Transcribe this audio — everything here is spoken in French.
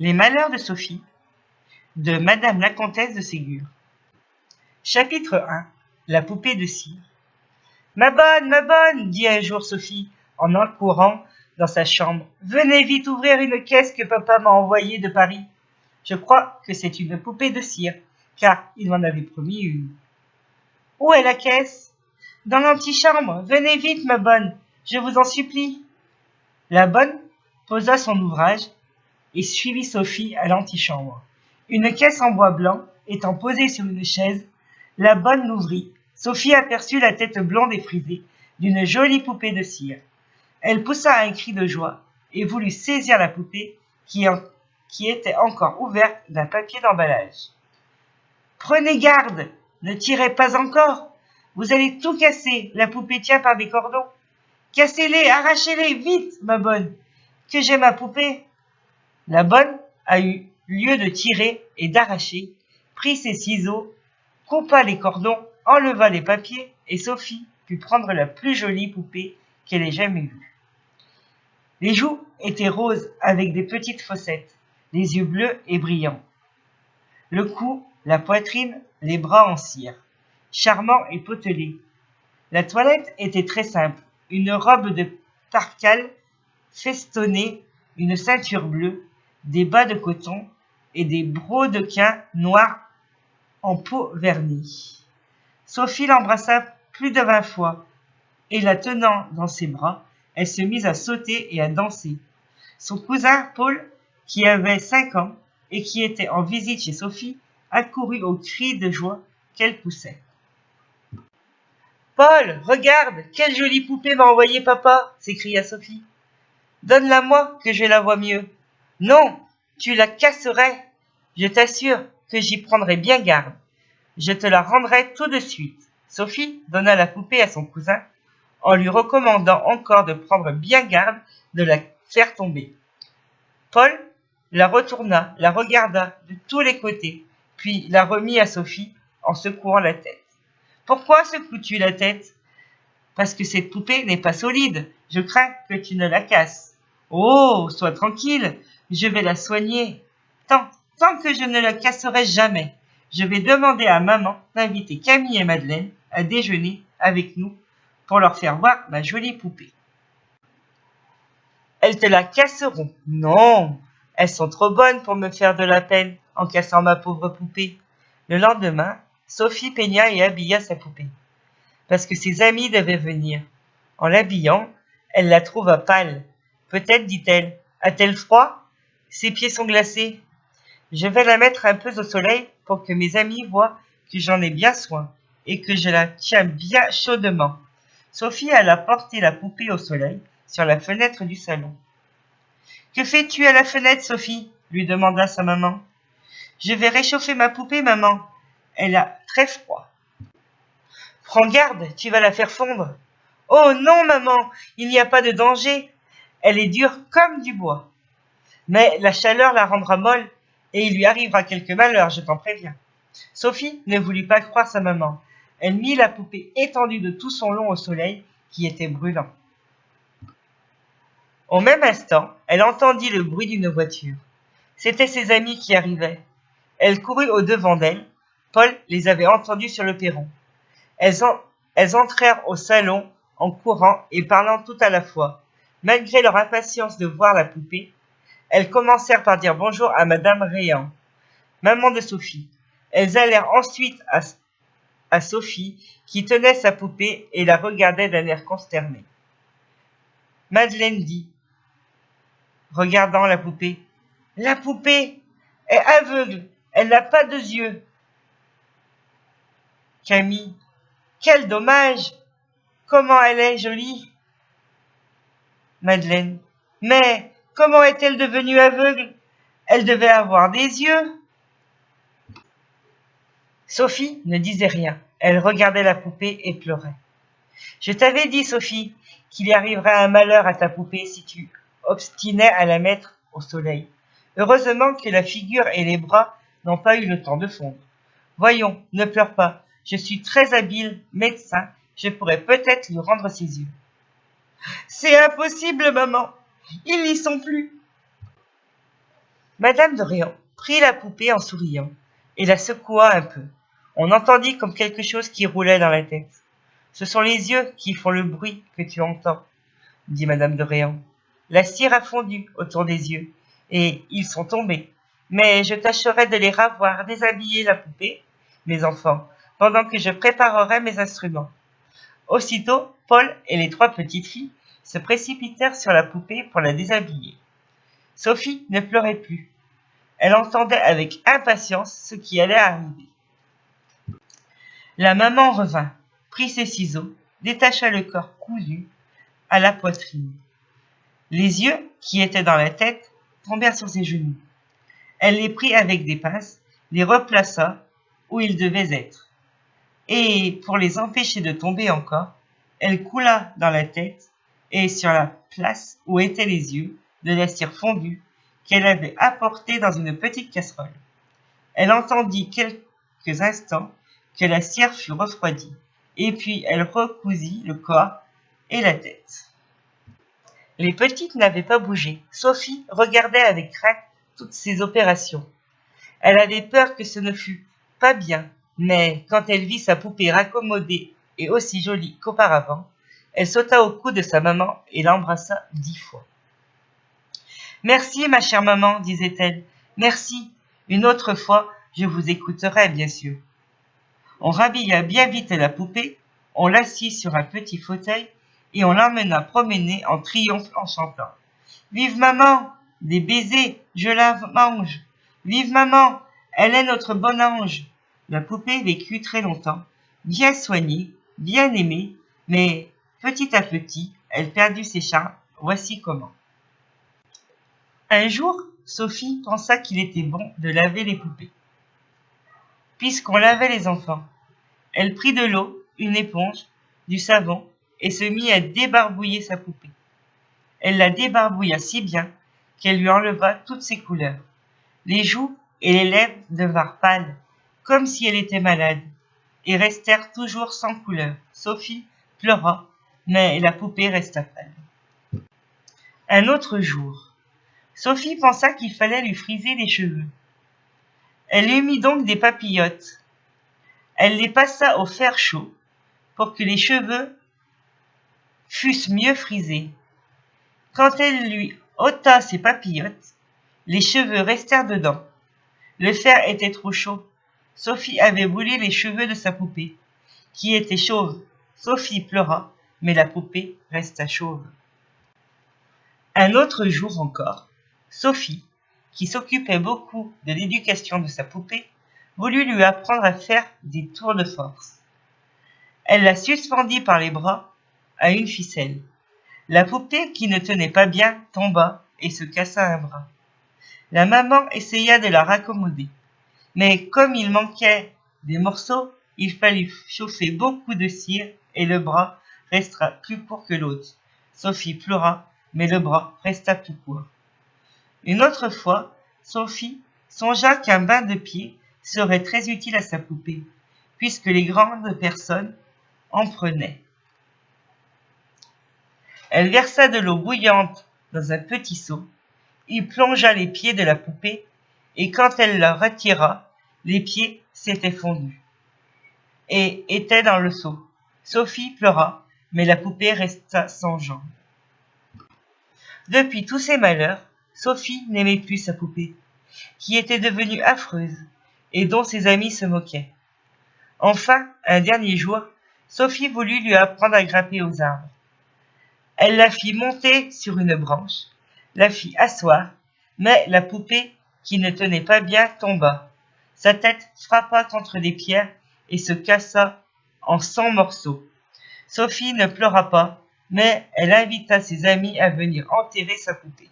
Les malheurs de Sophie, de Madame la Comtesse de Ségur. Chapitre 1. La poupée de cire. Ma bonne, dit un jour Sophie, en courant dans sa chambre. Venez vite ouvrir une caisse que papa m'a envoyée de Paris. Je crois que c'est une poupée de cire, car il m'en avait promis une. Où est la caisse? Dans l'antichambre. Venez vite, ma bonne, je vous en supplie. La bonne posa son ouvrage et suivit Sophie à l'antichambre. Une caisse en bois blanc étant posée sur une chaise, la bonne l'ouvrit. Sophie aperçut la tête blonde et frisée d'une jolie poupée de cire. Elle poussa un cri de joie et voulut saisir la poupée qui était encore ouverte d'un papier d'emballage. « Prenez garde, ne tirez pas encore, vous allez tout casser, la poupée tient par des cordons. Cassez-les, arrachez-les, vite, ma bonne, que j'ai ma poupée. » La bonne a eu lieu de tirer et d'arracher, prit ses ciseaux, coupa les cordons, enleva les papiers, et Sophie put prendre la plus jolie poupée qu'elle ait jamais vue. Les joues étaient roses avec des petites fossettes, les yeux bleus et brillants. Le cou, la poitrine, les bras en cire, charmant et potelé. La toilette était très simple, une robe de percale festonnée, une ceinture bleue, des bas de coton et des brodequins noirs en peau vernie. Sophie l'embrassa plus de 20 fois, et la tenant dans ses bras, elle se mit à sauter et à danser. Son cousin Paul, qui avait 5 ans et qui était en visite chez Sophie, accourut aux cris de joie qu'elle poussait. « Paul, regarde, quelle jolie poupée m'a envoyé papa !» s'écria Sophie. « Donne-la-moi, que je la vois mieux. »« Non, tu la casserais. Je t'assure que j'y prendrai bien garde. Je te la rendrai tout de suite. » Sophie donna la poupée à son cousin, en lui recommandant encore de prendre bien garde de la faire tomber. Paul la retourna, la regarda de tous les côtés, puis la remit à Sophie en secouant la tête. « Pourquoi secoues-tu la tête ? » ?»« Parce que cette poupée n'est pas solide. Je crains que tu ne la casses. »« Oh, sois tranquille, je vais la soigner. Tant que je ne la casserai jamais. Je vais demander à maman d'inviter Camille et Madeleine à déjeuner avec nous pour leur faire voir ma jolie poupée. »« Elles te la casseront. »« Non, elles sont trop bonnes pour me faire de la peine en cassant ma pauvre poupée. » Le lendemain, Sophie peigna et habilla sa poupée, parce que ses amis devaient venir. En l'habillant, elle la trouva pâle. Peut-être, dit-elle, a-t-elle froid? Ses pieds sont glacés. Je vais la mettre un peu au soleil pour que mes amis voient que j'en ai bien soin et que je la tiens bien chaudement. Sophie alla porter la poupée au soleil sur la fenêtre du salon. « Que fais-tu à la fenêtre, Sophie ?» lui demanda sa maman. « Je vais réchauffer ma poupée, maman. Elle a très froid. »« Prends garde, tu vas la faire fondre. »« Oh non, maman, il n'y a pas de danger. Elle est dure comme du bois. Mais la chaleur la rendra molle et il lui arrivera quelque malheur, je t'en préviens. » Sophie ne voulut pas croire sa maman. Elle mit la poupée étendue de tout son long au soleil qui était brûlant. Au même instant, elle entendit le bruit d'une voiture. C'étaient ses amis qui arrivaient. Elle courut au-devant d'elle. Paul les avait entendus sur le perron. Elles entrèrent au salon en courant et parlant tout à la fois. Malgré leur impatience de voir la poupée, elles commencèrent par dire bonjour à Madame Réan, maman de Sophie. Elles allèrent ensuite à Sophie, qui tenait sa poupée et la regardait d'un air consterné. Madeleine dit, regardant la poupée, « La poupée est aveugle, elle n'a pas de yeux. » Camille, « Quel dommage! Comment elle est jolie! » Madeleine, « Mais comment est-elle devenue aveugle? Elle devait avoir des yeux. » Sophie ne disait rien. Elle regardait la poupée et pleurait. « Je t'avais dit, Sophie, qu'il y arriverait un malheur à ta poupée si tu obstinais à la mettre au soleil. Heureusement que la figure et les bras n'ont pas eu le temps de fondre. Voyons, ne pleure pas. Je suis très habile médecin. Je pourrais peut-être lui rendre ses yeux. »« C'est impossible, maman. Ils n'y sont plus. » Madame de Réan prit la poupée en souriant et la secoua un peu. On entendit comme quelque chose qui roulait dans la tête. « Ce sont les yeux qui font le bruit que tu entends, » dit Madame de Réan. « La cire a fondu autour des yeux et ils sont tombés. Mais je tâcherai de les ravoir, déshabiller la poupée, mes enfants, pendant que je préparerai mes instruments. » Aussitôt, Paul et les 3 petites filles se précipitèrent sur la poupée pour la déshabiller. Sophie ne pleurait plus. Elle entendait avec impatience ce qui allait arriver. La maman revint, prit ses ciseaux, détacha le corps cousu à la poitrine. Les yeux, qui étaient dans la tête, tombèrent sur ses genoux. Elle les prit avec des pinces, les replaça où ils devaient être. Et, pour les empêcher de tomber encore, elle coula dans la tête et sur la place où étaient les yeux de la cire fondue qu'elle avait apportée dans une petite casserole. Elle entendit quelques instants que la cire fut refroidie, et puis elle recousit le corps et la tête. Les petites n'avaient pas bougé. Sophie regardait avec crainte toutes ces opérations. Elle avait peur que ce ne fût pas bien, mais quand elle vit sa poupée raccommodée et aussi jolie qu'auparavant, elle sauta au cou de sa maman et l'embrassa 10 fois. « Merci, ma chère maman, disait-elle. Merci. Une autre fois, je vous écouterai, bien sûr. » On rhabilla bien vite la poupée, on l'assit sur un petit fauteuil et on l'emmena promener en triomphe en chantant. « Vive maman! Des baisers, je la mange! Vive maman! Elle est notre bon ange! » La poupée vécut très longtemps, bien soignée, bien aimée, mais petit à petit, elle perdit ses charmes. Voici comment. Un jour, Sophie pensa qu'il était bon de laver les poupées, puisqu'on lavait les enfants. Elle prit de l'eau, une éponge, du savon, et se mit à débarbouiller sa poupée. Elle la débarbouilla si bien qu'elle lui enleva toutes ses couleurs. Les joues et les lèvres devinrent pâles, comme si elle était malade, et restèrent toujours sans couleur. Sophie pleura, mais la poupée resta pâle. Un autre jour, Sophie pensa qu'il fallait lui friser les cheveux. Elle lui mit donc des papillotes. Elle les passa au fer chaud pour que les cheveux fussent mieux frisés. Quand elle lui ôta ses papillotes, les cheveux restèrent dedans. Le fer était trop chaud. Sophie avait brûlé les cheveux de sa poupée, qui était chauve. Sophie pleura, mais la poupée resta chauve. Un autre jour encore, Sophie, qui s'occupait beaucoup de l'éducation de sa poupée, voulut lui apprendre à faire des tours de force. Elle la suspendit par les bras à une ficelle. La poupée, qui ne tenait pas bien, tomba et se cassa un bras. La maman essaya de la raccommoder, mais comme il manquait des morceaux, il fallut chauffer beaucoup de cire et le bras resta plus court que l'autre. Sophie pleura, mais le bras resta tout court. Une autre fois, Sophie songea qu'un bain de pied serait très utile à sa poupée, puisque les grandes personnes en prenaient. Elle versa de l'eau bouillante dans un petit seau, y plongea les pieds de la poupée, et quand elle la retira, les pieds s'étaient fondus et étaient dans le seau. Sophie pleura, mais la poupée resta sans jambes. Depuis tous ces malheurs, Sophie n'aimait plus sa poupée, qui était devenue affreuse et dont ses amis se moquaient. Enfin, un dernier jour, Sophie voulut lui apprendre à grimper aux arbres. Elle la fit monter sur une branche, la fit asseoir, mais la poupée, qui ne tenait pas bien, tomba. Sa tête frappa contre des pierres et se cassa en 100 morceaux. Sophie ne pleura pas, mais elle invita ses amis à venir enterrer sa poupée.